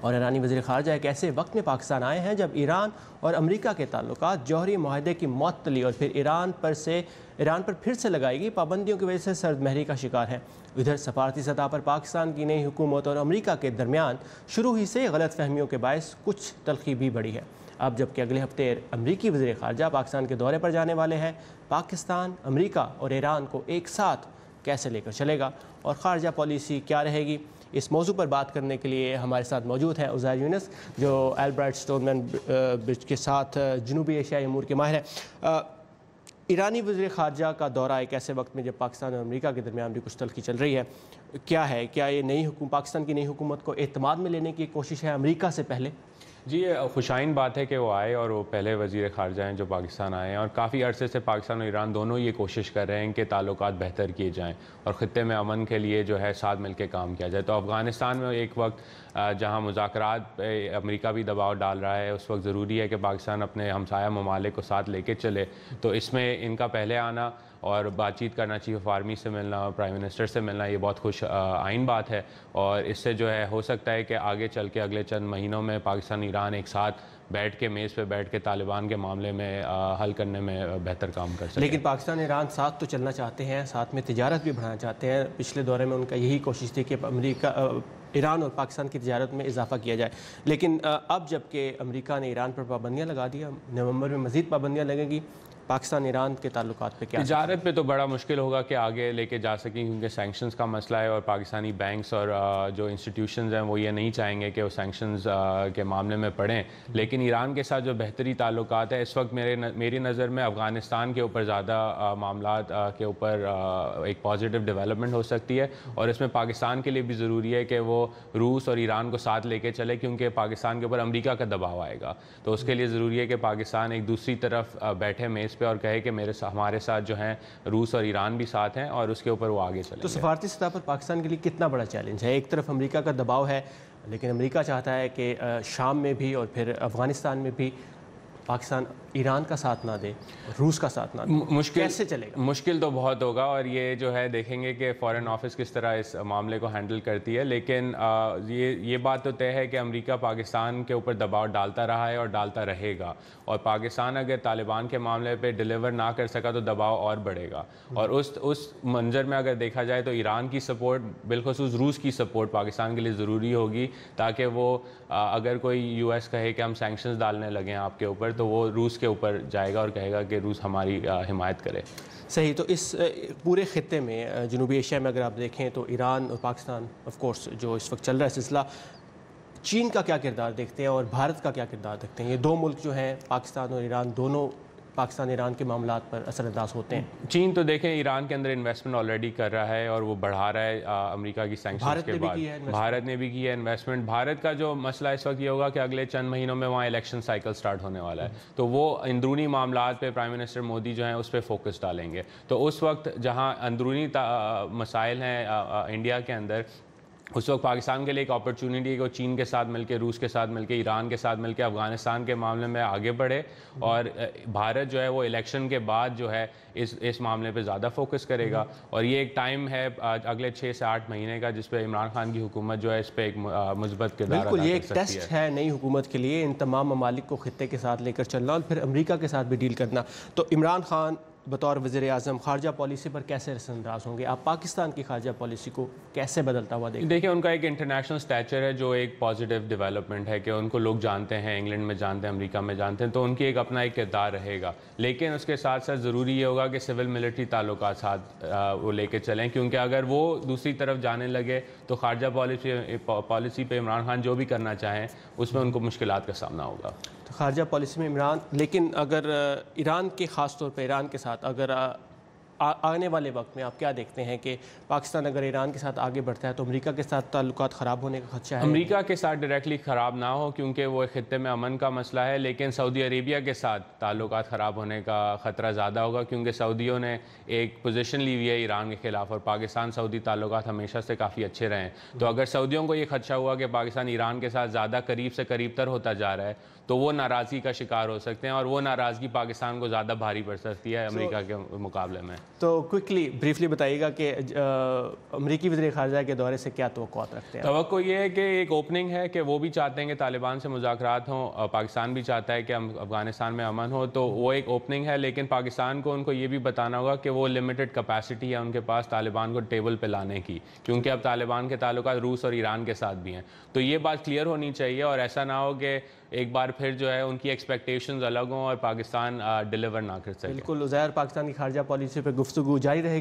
اور ایرانی وزیر خارجہ ایک ایسے وقت میں پاکستان آئے ہیں جب ایران اور امریکہ کے تعلقات جوہری معاہدے کی معطلی اور پھر ایران پر پھر سے لگائی گئی پابندیوں کی وجہ سے سرد مہری کا شکار ہے۔ ادھر سفارتی سطح پر پاکستان کی نئی حکومت اور امریکہ کے درمیان شروع ہی سے غلط فہمیوں کے باعث کچھ تلخی بھی بڑھی ہے۔ اب جبکہ اگلے ہفتے امریکی وزیر خارجہ پاکستان کے دورے پر جانے والے ہیں، پاکستان امریکہ اور ایران کو ایک ساتھ کیسے لے کر چلے گا اور خارجہ پالیسی کیا رہے گی؟ اس موضوع پر بات کرنے کے لیے ہمارے ساتھ موجود ہیں عزیر یونس، جو البرٹ اسٹون مین برج کے ساتھ جنوبی ایشیائی امور کے ماہر ہیں۔ ایرانی وزیر خارجہ کا دورہ ایک ایسے وقت میں جب پاکستان اور امریکہ کے درمیان بھی کچھ تلخی چل رہی ہے، کیا یہ پاکستان کی نئی حکومت کو اعتماد میں لینے کی کوشش ہے امریکہ سے پہلے؟ جی، یہ خوشائن بات ہے کہ وہ آئے اور وہ پہلے وزیر خارجہ ہیں جو پاکستان آئے ہیں، اور کافی عرصے سے پاکستان اور ایران دونوں یہ کوشش کر رہے ہیں کہ تعلقات بہتر کیے جائیں اور خطے میں امن کے لیے جو ہے ساتھ مل کے کام کیا جائے۔ تو افغانستان میں ایک وقت جہاں مذاکرات پہ امریکہ بھی دباؤ ڈال رہا ہے، اس وقت ضروری ہے کہ پاکستان اپنے ہمسایہ ممالک کو ساتھ لے کے چلے۔ تو اس میں ان کا پہلے آنا اور بات چیت کرنا، چیف آف آرمی سے ملنا اور پرائم منسٹر سے ملنا، یہ بہت خوش آئین بات ہے، اور اس سے جو ہے ہو سکتا ہے کہ آگے چل کے اگلے چند مہینوں میں پاکستان ایران ایک ساتھ بیٹھ کے میز پہ بیٹھ کے طالبان کے معاملے میں حل کرنے میں بہتر کام کر سکتے ہیں۔ لیکن پاکستان ایران ساتھ تو چلنا چاہتے ہیں، ساتھ میں تجارت بھی بڑھانا چاہتے ہیں۔ پچھلے دورے میں ان کا یہی کوشش تھی کہ ایران اور پاکستان کی تجارت میں اضافہ کیا جائے، لیکن اب جب کہ امریکہ نے ایران پر پابندیاں لگا دیا، نومبر میں مزید پابندیاں لگیں گی، پاکستان ایران کے تعلقات پہ کیا؟ تجارت پہ تو بڑا مشکل ہوگا کہ آگے لے کے جا سکیں، کیونکہ سینکشنز کا مسئلہ ہے اور پاکستانی بینکس اور جو انسٹیٹیوشنز ہیں وہ یہ نہیں چاہیں گے کہ وہ سینکشنز کے معاملے میں پڑیں۔ لیکن ایران کے ساتھ جو بہتری تعلقات ہے اس وقت میری نظر میں افغانستان کے اوپر زیادہ معاملات کے اوپر ایک پازیٹیو ڈیولپمنٹ ہو سکتی ہے، اور اس میں پاکستان کے لیے بھی ضروری ہے کہ وہ روس اور ایران کو ساتھ لے کے چلے، کیونکہ پاکستان کے اوپر امریکہ کا دباؤ آئے گا۔ تو اس کے لیے ضروری ہے کہ پاکستان ایک دوسری طرف بیٹھے میز پہ اور کہے کہ ہمارے ساتھ جو ہیں روس اور ایران بھی ساتھ ہیں، اور اس کے اوپر وہ آگے چلیں گے۔ تو سفارتی سطح پر پاکستان کے لیے کتنا بڑا چیلنج ہے؟ ایک طرف امریکہ کا دباؤ ہے، لیکن امریکہ چاہتا ہے کہ شام میں بھی اور پھر افغانستان میں بھی پاکستان ایران کا ساتھ نہ دے، روس کا ساتھ نہ دے، کیسے چلے گا؟ مشکل تو بہت ہوگا، اور یہ جو ہے دیکھیں گے کہ فارن آفس کس طرح اس معاملے کو ہینڈل کرتی ہے۔ لیکن یہ بات تو طے ہے کہ امریکہ پاکستان کے اوپر دباؤ ڈالتا رہا ہے اور ڈالتا رہے گا، اور پاکستان اگر طالبان کے معاملے پہ ڈیلیور نہ کر سکا تو دباؤ اور بڑھے گا۔ اور اس منظر میں اگر دیکھا جائے تو ایران کی سپورٹ، بالخصوص روس کی سپورٹ پاکستان کے لیے ضروری ہوگی، تاکہ وہ اگر کوئی یو ایس کہے کہ ہم سینکشنز ڈالنے لگے ہیں آپ کے اوپر، تو وہ روس کے اوپر جائے گا اور کہے گا کہ روس ہماری حمایت کرے۔ صحیح۔ تو اس پورے خطے میں جنوبی ایشیا میں اگر آپ دیکھیں تو ایران اور پاکستان آف کورس جو اس وقت چل رہا ہے سلسلہ، چین کا کیا کردار دیکھتے ہیں اور بھارت کا کیا کردار دیکھتے ہیں؟ یہ دو ملک جو ہیں پاکستان اور ایران، دونوں پاکستان ایران کے معاملات پر اثر انداز ہوتے ہیں۔ چین تو دیکھیں ایران کے اندر انویسٹمنٹ آلریڈی کر رہا ہے اور وہ بڑھا رہا ہے امریکہ کی سینکشنز کے بعد۔ بھارت نے بھی کی ہے انویسٹمنٹ۔ بھارت کا جو مسئلہ اس وقت یہ ہوگا کہ اگلے چند مہینوں میں وہاں الیکشن سائیکل سٹارٹ ہونے والا ہے، تو وہ اندرونی معاملات پہ پرائم منسٹر مودی جو ہیں اس پہ فوکس ڈالیں گے۔ تو اس وقت جہاں اندرونی مسائل ہیں انڈیا کے اندر، اس وقت پاکستان کے لیے ایک اپرچونٹی ہے کہ وہ چین کے ساتھ مل کے، روس کے ساتھ مل کے، ایران کے ساتھ مل کے افغانستان کے معاملے میں آگے بڑھے، اور بھارت جو ہے وہ الیکشن کے بعد جو ہے اس معاملے پہ زیادہ فوکس کرے گا۔ اور یہ ایک ٹائم ہے اگلے 6 سے 8 مہینے کا جس پہ عمران خان کی حکومت جو ہے اس پہ ایک مثبت کردار ادا کر سکتی ہے۔ بالکل، یہ ایک ٹیسٹ ہے نئی حکومت کے لیے، ان تمام ممالک کو خطے کے ساتھ لے کر چلنا اور پھر امریکہ کے ساتھ بھی ڈیل کرنا۔ تو عمران خان بطور وزیر اعظم خارجہ پالیسی پر کیسے رسم انداز ہوں گے؟ آپ پاکستان کی خارجہ پالیسی کو کیسے بدلتا ہوا دیکھیں؟ دیکھیں ان کا ایک انٹرنیشنل سٹیچر ہے جو ایک پازیٹیو ڈیولپمنٹ ہے کہ ان کو لوگ جانتے ہیں، انگلینڈ میں جانتے ہیں، امریکہ میں جانتے ہیں، تو ان کی ایک اپنا ایک کردار رہے گا۔ لیکن اس کے ساتھ ساتھ ضروری یہ ہوگا کہ سول ملٹری تعلقات ساتھ وہ لے کے چلیں، کیونکہ اگر وہ دوسری طرف جانے لگے تو خارجہ پالیسی پہ عمران خان جو بھی کرنا چاہیں اس میں ان کو مشکلات کا سامنا ہوگا۔ خارجہ پالیسی میں عمران، لیکن اگر ایران کے خاص طور پہ ایران کے ساتھ اگر آنے والے وقت میں آپ کیا دیکھتے ہیں کہ پاکستان اگر ایران کے ساتھ آگے بڑھتا ہے تو امریکہ کے ساتھ تعلقات خراب ہونے کا خدشہ ہے؟ امریکہ کے ساتھ ڈائریکٹلی خراب نہ ہو کیونکہ وہ خطے میں امن کا مسئلہ ہے، لیکن سعودی عربیہ کے ساتھ تعلقات خراب ہونے کا خطرہ زیادہ ہوگا، کیونکہ سعودیوں نے ایک پوزیشن لی ہوئی ہے ایران کے خلاف، اور پاکستان سعودی تعلقات ہمیشہ سے کافی اچھے رہے ہیں۔ تو اگر سعودیوں کو یہ خدشہ ہوا کہ پاکستان ایران کے ساتھ زیادہ قریب سے قریب تر ہوتا جا رہا ہے تو وہ ناراضگی کا شکار ہو سکتے ہیں، اور وہ ناراضگی پاکستان کو زیادہ بھاری پڑ سکتی ہے امریکہ کے مقابلے میں۔ تو کوئکلی بریفلی بتائیے گا کہ امریکی وزیر خارجہ کے دورے سے کیا توقعات رکھتے ہیں؟ توقع یہ ہے کہ ایک اوپننگ ہے کہ وہ بھی چاہتے ہیں کہ طالبان سے مذاکرات ہوں، پاکستان بھی چاہتا ہے کہ افغانستان میں امن ہو، تو وہ ایک اوپننگ ہے، لیکن پاکستان کو ان کو یہ بھی بتانا ہوگا کہ وہ لمیٹڈ کیپیسٹی ہے ان کے پاس طالبان کو ٹیبل پہ لانے کی، کیونکہ اب طالبان کے تعلقات روس اور ایران کے ساتھ بھی ہیں، تو یہ بات کلیئر ہونی چاہیے اور ایسا نہ ہو کہ ایک بار پھر جو ہے ان کی ایکسپیکٹیشنز الگ ہوں اور پاکستان ڈیلیور نہ کر سکے۔ بالکل عزیر، پاکستان کی خارجہ پالیسی پہ گفتگو جاری رہے گی۔